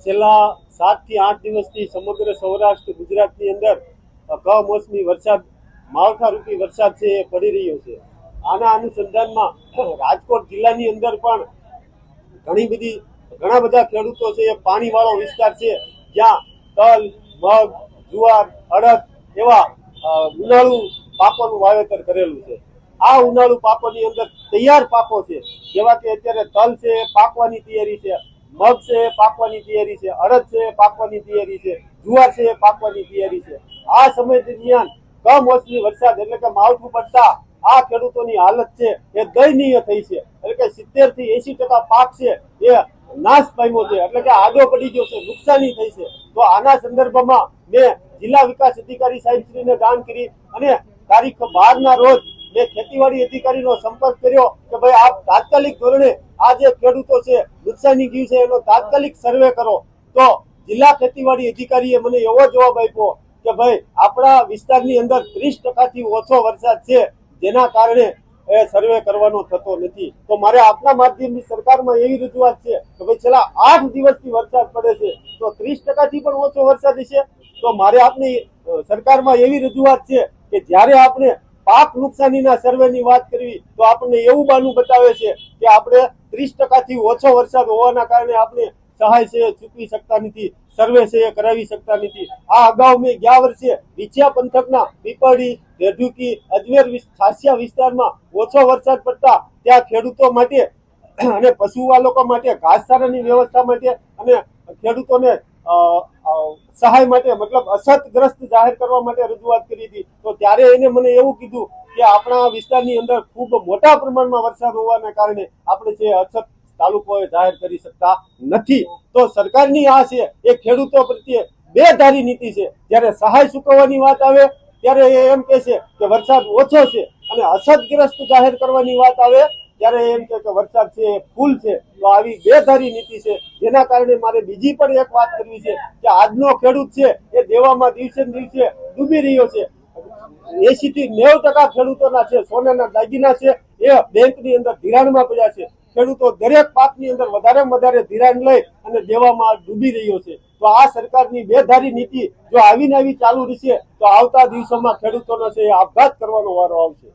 છેલ્લા 7 થી 8 દિવસથી સમગ્ર સૌરાષ્ટ્ર ગુજરાતની અંદર કમોસમી વરસાદ માવઠારૂપી વરસાદ છે એ પડી રહ્યો છે। આના અનુસંધાનમાં રાજકોટ જિલ્લાની અંદર પણ ઘણા બધા ખેડૂતો છે એ પાણીવાળો વિસ્તાર છે, જ્યાં તલ, મગ, જુવાર, અડદ એવા ઉનાળુ પાકોનું વાવેતર કરેલું છે। આ ઉનાળુ પાકોની અંદર તૈયાર પાકો છે, જેવા કે અત્યારે તલ છે એ પાકવાની તૈયારી છે, મગ છે એ પાકવાની તૈયારી છે, અડદ છે એ પાકવાની તૈયારી છે, જુવાર છે એ પાકવાની તૈયારી છે। આ સમય દરમિયાન કમોસમી વરસાદ એટલે કે માવઠું પડતા આ ખેડૂતોની હાલત છે એ દયનીય થઈ છે। એટલે કે 70 થી 80% પાક છે એ નાશ પામ્યો છે, એટલે કે આડો પડી ગયો છે, નુકસાની થઈ છે। તો આના સંદર્ભમાં મેં જિલ્લા વિકાસ અધિકારી સાહેબશ્રીને જાણ કરી અને તારીખ 12 રોજ મેં ખેતીવાડી અધિકારીનો સંપર્ક કર્યો કે ભાઈ આપ તાત્કાલિક ધોરણે આ જે ખેડૂતો છે નુકસાની ગયું છે એનો તાત્કાલિક સર્વે કરો। તો જિલ્લા ખેતીવાડી અધિકારીએ મને એવો જવાબ આપ્યો કે ભાઈ આપણા વિસ્તારની અંદર 30% થી ઓછો વરસાદ છે, જેના કારણે એ સર્વે કરવાનો થતો નથી। તો મારે આપના માધ્યમથી સરકારમાં એવી રજૂઆત છે કે ભાઈ છેલ્લા 8 દિવસથી વરસાદ પડે છે, તો 30% થી પણ ઓછો વરસાદ છે। તો મારે આપની સરકારમાં એવી રજૂઆત છે કે જ્યારે આપણે પાક નુકસાનીના સર્વેની વાત કરવી તો આપણને એવું બાનું બતાવે છે કે આપણે 30% થી ઓછો વરસાદ હોવાના કારણે આપણે સહાય છે ચૂકવી શકતા નથી, સર્વે છે એ કરાવી શકતા નથી। આ અગાઉ મેં ગયા વર્ષે વિછિયા પંથકના પીપળી, રેઢુકી, અજમેર ખાસિયા વિસ્તારમાં ઓછો વરસાદ પડતા ત્યાં ખેડૂતો માટે અને પશુપાલકો માટે ઘાસચારાની વ્યવસ્થા માટે અને ખેડૂતોને સહાય માટે મતલબ અછતગ્રસ્ત જાહેર કરવા માટે રજૂઆત કરી હતી। તો ત્યારે એને મને એવું કીધું કે આપણા વિસ્તારની અંદર ખૂબ મોટા પ્રમાણમાં વરસાદ હોવાના કારણે આપણે જે અછત તાલુકોએ જાહેર કરી શકતા નથી। તો સરકારની આ છે એ ખેડૂતો પ્રત્યે બેધારી નીતિ છે। જ્યારે સહાય ચૂકવવાની વાત આવે ત્યારે એ એમ કહે છે કે વરસાદ ઓછો છે, અને અછતગ્રસ્ત જાહેર કરવાની વાત આવે ત્યારે એમ કે વરસાદ છે એ ફૂલ છે। તો આવી બેધારી નીતિ છે, જેના કારણે મારે બીજી પણ એક વાત કરવી છે કે આજનો ખેડૂત છે એ દેવામાં દિવસે ને દિવસે ડૂબી રહ્યો છે। 80 થી 90% ખેડૂતોના છે સોનાના દાગીના છે એ બેંકની અંદર ધિરાણમાં પડ્યા છે। ખેડૂતો દરેક પાકની અંદર વધારેમાં વધારે ધિરાણ લઈ અને દેવામાં ડૂબી રહ્યો છે। તો આ સરકારની બેધારી નીતિ જો આવીને આવી ચાલુ રહેશે તો આવતા દિવસોમાં ખેડૂતોનો છે આપઘાત કરવાનો વારો આવશે।